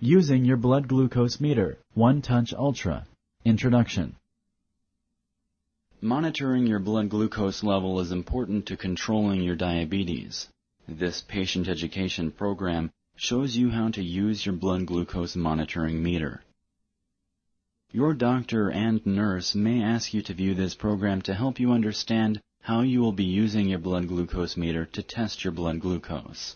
Using your blood glucose meter, One Touch Ultra. Introduction. Monitoring your blood glucose level is important to controlling your diabetes. This patient education program shows you how to use your blood glucose monitoring meter. Your doctor and nurse may ask you to view this program to help you understand how you will be using your blood glucose meter to test your blood glucose.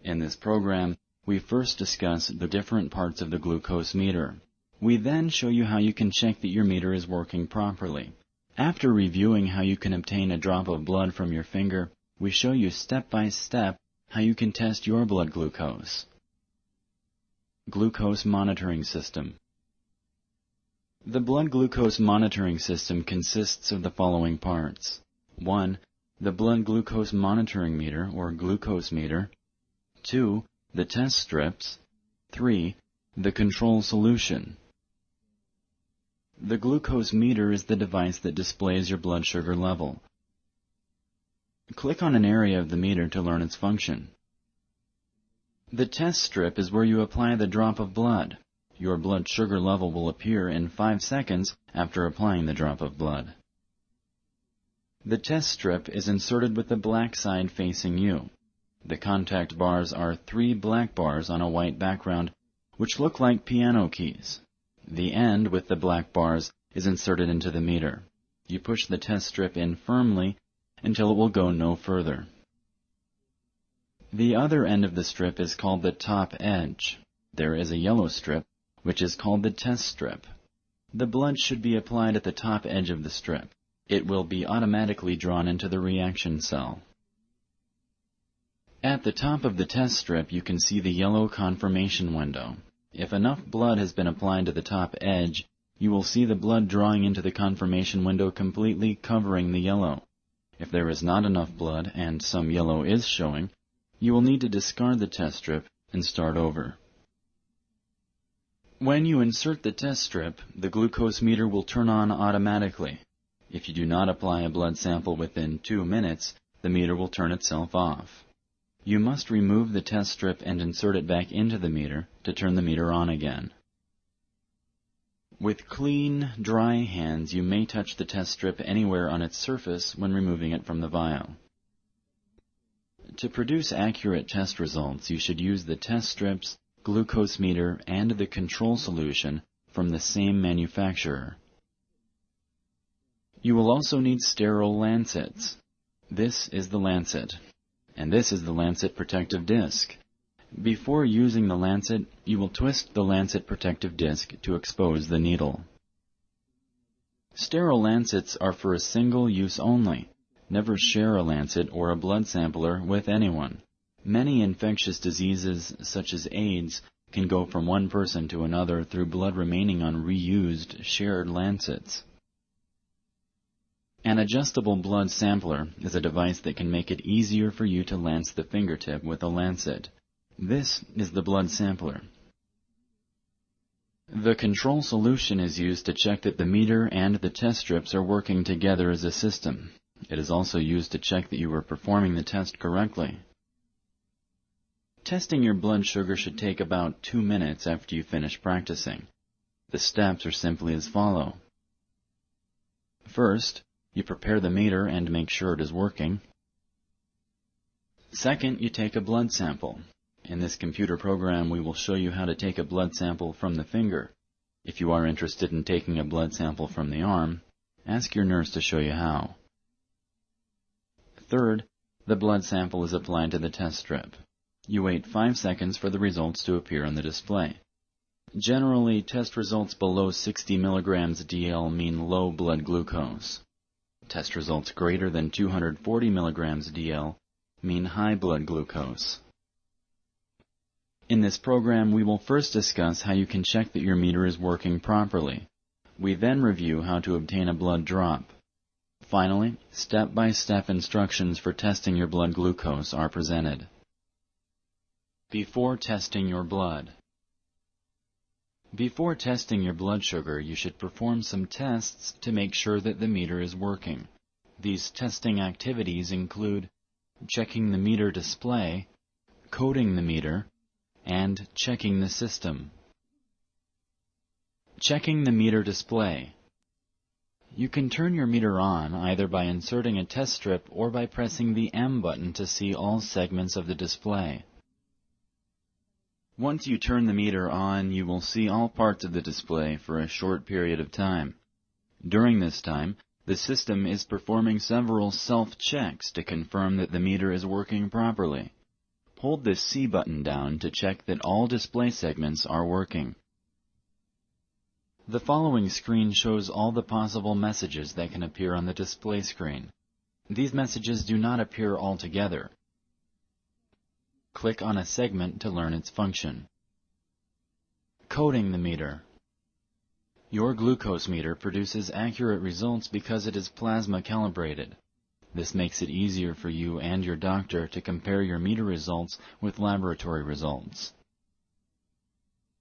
In this program, we first discuss the different parts of the glucose meter. We then show you how you can check that your meter is working properly. After reviewing how you can obtain a drop of blood from your finger, we show you step by step how you can test your blood glucose. Glucose monitoring system. The blood glucose monitoring system consists of the following parts. 1. The blood glucose monitoring meter, or glucose meter. 2. The test strips. 3. The control solution. The glucose meter is the device that displays your blood sugar level. Click on an area of the meter to learn its function. The test strip is where you apply the drop of blood. Your blood sugar level will appear in 5 seconds after applying the drop of blood. The test strip is inserted with the black side facing you. The contact bars are 3 black bars on a white background, which look like piano keys. The end with the black bars is inserted into the meter. You push the test strip in firmly until it will go no further. The other end of the strip is called the top edge. There is a yellow strip, which is called the test strip. The blood should be applied at the top edge of the strip. It will be automatically drawn into the reaction cell. At the top of the test strip, you can see the yellow confirmation window. If enough blood has been applied to the top edge, you will see the blood drawing into the confirmation window completely covering the yellow. If there is not enough blood and some yellow is showing, you will need to discard the test strip and start over. When you insert the test strip, the glucose meter will turn on automatically. If you do not apply a blood sample within 2 minutes, the meter will turn itself off. You must remove the test strip and insert it back into the meter to turn the meter on again. With clean, dry hands, you may touch the test strip anywhere on its surface when removing it from the vial. To produce accurate test results, you should use the test strips, glucose meter, and the control solution from the same manufacturer. You will also need sterile lancets. This is the lancet, and this is the lancet protective disc. Before using the lancet, you will twist the lancet protective disc to expose the needle. Sterile lancets are for a single use only. Never share a lancet or a blood sampler with anyone. Many infectious diseases, such as AIDS, can go from one person to another through blood remaining on reused, shared lancets. An adjustable blood sampler is a device that can make it easier for you to lance the fingertip with a lancet. This is the blood sampler. The control solution is used to check that the meter and the test strips are working together as a system. It is also used to check that you are performing the test correctly. Testing your blood sugar should take about 2 minutes after you finish practicing. The steps are simply as follow. First, you prepare the meter and make sure it is working. Second, you take a blood sample. In this computer program, we will show you how to take a blood sample from the finger. If you are interested in taking a blood sample from the arm, ask your nurse to show you how. Third, the blood sample is applied to the test strip. You wait 5 seconds for the results to appear on the display. Generally, test results below 60 milligrams DL mean low blood glucose. Test results greater than 240 milligrams DL mean high blood glucose. In this program, we will first discuss how you can check that your meter is working properly. We then review how to obtain a blood drop. Finally, step-by-step instructions for testing your blood glucose are presented. Before testing your blood. Before testing your blood sugar, you should perform some tests to make sure that the meter is working. These testing activities include checking the meter display, coding the meter, and checking the system. Checking the meter display. You can turn your meter on either by inserting a test strip or by pressing the M button to see all segments of the display. Once you turn the meter on, you will see all parts of the display for a short period of time. During this time, the system is performing several self-checks to confirm that the meter is working properly. Hold the C button down to check that all display segments are working. The following screen shows all the possible messages that can appear on the display screen. These messages do not appear all together. Click on a segment to learn its function. Coding the meter. Your glucose meter produces accurate results because it is plasma calibrated. This makes it easier for you and your doctor to compare your meter results with laboratory results.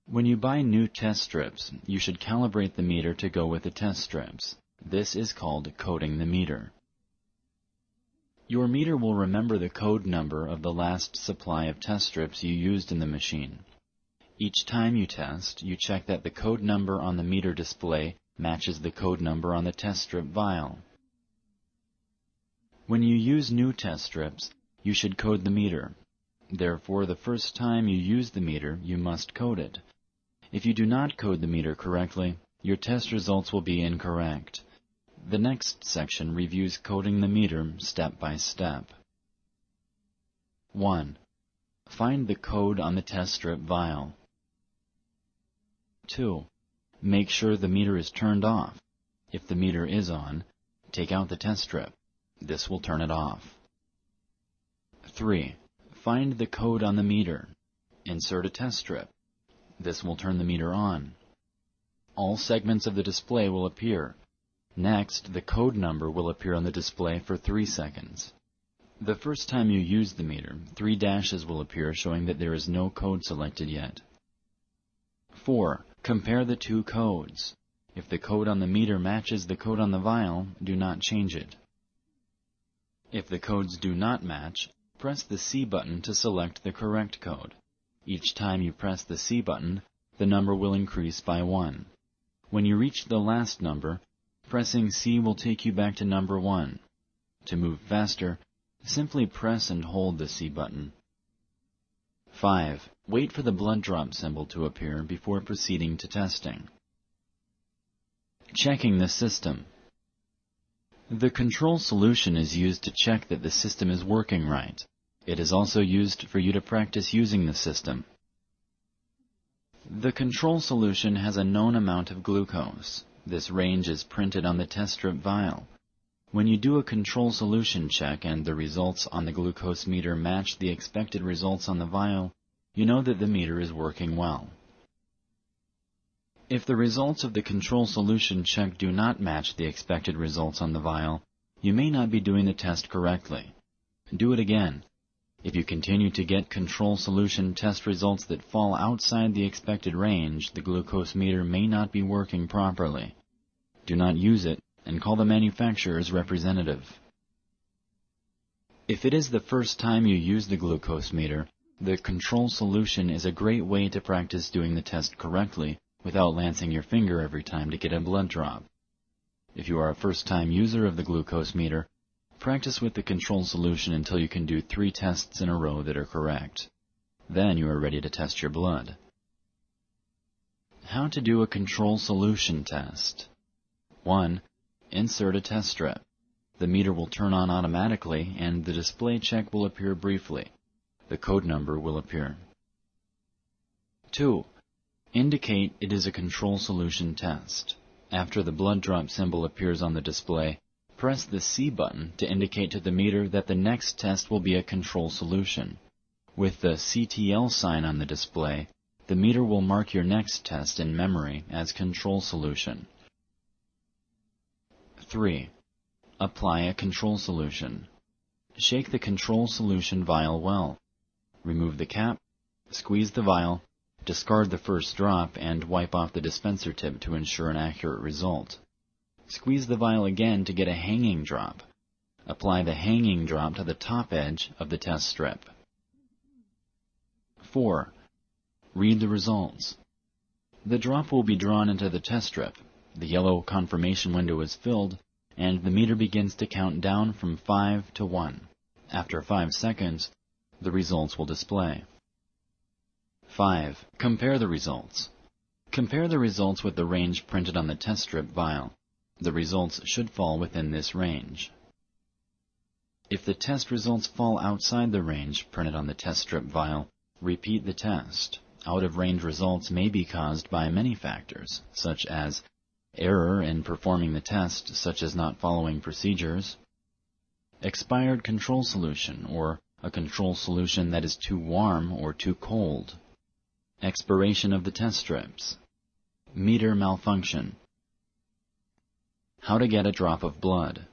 When you buy new test strips, you should calibrate the meter to go with the test strips. This is called coding the meter. Your meter will remember the code number of the last supply of test strips you used in the machine. Each time you test, you check that the code number on the meter display matches the code number on the test strip vial. When you use new test strips, you should code the meter. Therefore, the first time you use the meter, you must code it. If you do not code the meter correctly, your test results will be incorrect. The next section reviews coding the meter step by step. 1. Find the code on the test strip vial. 2. Make sure the meter is turned off. If the meter is on, take out the test strip. This will turn it off. 3. Find the code on the meter. Insert a test strip. This will turn the meter on. All segments of the display will appear. Next, the code number will appear on the display for 3 seconds. The first time you use the meter, 3 dashes will appear showing that there is no code selected yet. 4. Compare the two codes. If the code on the meter matches the code on the vial, do not change it. If the codes do not match, press the C button to select the correct code. Each time you press the C button, the number will increase by 1. When you reach the last number, pressing C will take you back to number 1. To move faster, simply press and hold the C button. 5. Wait for the blood drop symbol to appear before proceeding to testing. Checking the system. The control solution is used to check that the system is working right. It is also used for you to practice using the system. The control solution has a known amount of glucose. This range is printed on the test strip vial. When you do a control solution check and the results on the glucose meter match the expected results on the vial, you know that the meter is working well. If the results of the control solution check do not match the expected results on the vial, you may not be doing the test correctly. Do it again. If you continue to get control solution test results that fall outside the expected range, the glucose meter may not be working properly. Do not use it, and call the manufacturer's representative. If it is the first time you use the glucose meter, the control solution is a great way to practice doing the test correctly without lancing your finger every time to get a blood drop. If you are a first-time user of the glucose meter, practice with the control solution until you can do 3 tests in a row that are correct. Then you are ready to test your blood. How to do a control solution test. 1. Insert a test strip. The meter will turn on automatically and the display check will appear briefly. The code number will appear. 2. Indicate it is a control solution test. After the blood drop symbol appears on the display, press the C button to indicate to the meter that the next test will be a control solution. With the CTL sign on the display, the meter will mark your next test in memory as control solution. 3. Apply a control solution. Shake the control solution vial well. Remove the cap, squeeze the vial, discard the first drop, and wipe off the dispenser tip to ensure an accurate result. Squeeze the vial again to get a hanging drop. Apply the hanging drop to the top edge of the test strip. 4. Read the results. The drop will be drawn into the test strip. The yellow confirmation window is filled, and the meter begins to count down from 5 to 1. After 5 seconds, the results will display. 5. Compare the results. Compare the results with the range printed on the test strip vial. The results should fall within this range. If the test results fall outside the range printed on the test strip vial, repeat the test. Out-of-range results may be caused by many factors, such as error in performing the test, such as not following procedures, expired control solution, or a control solution that is too warm or too cold, expiration of the test strips, meter malfunction. How to get a drop of blood.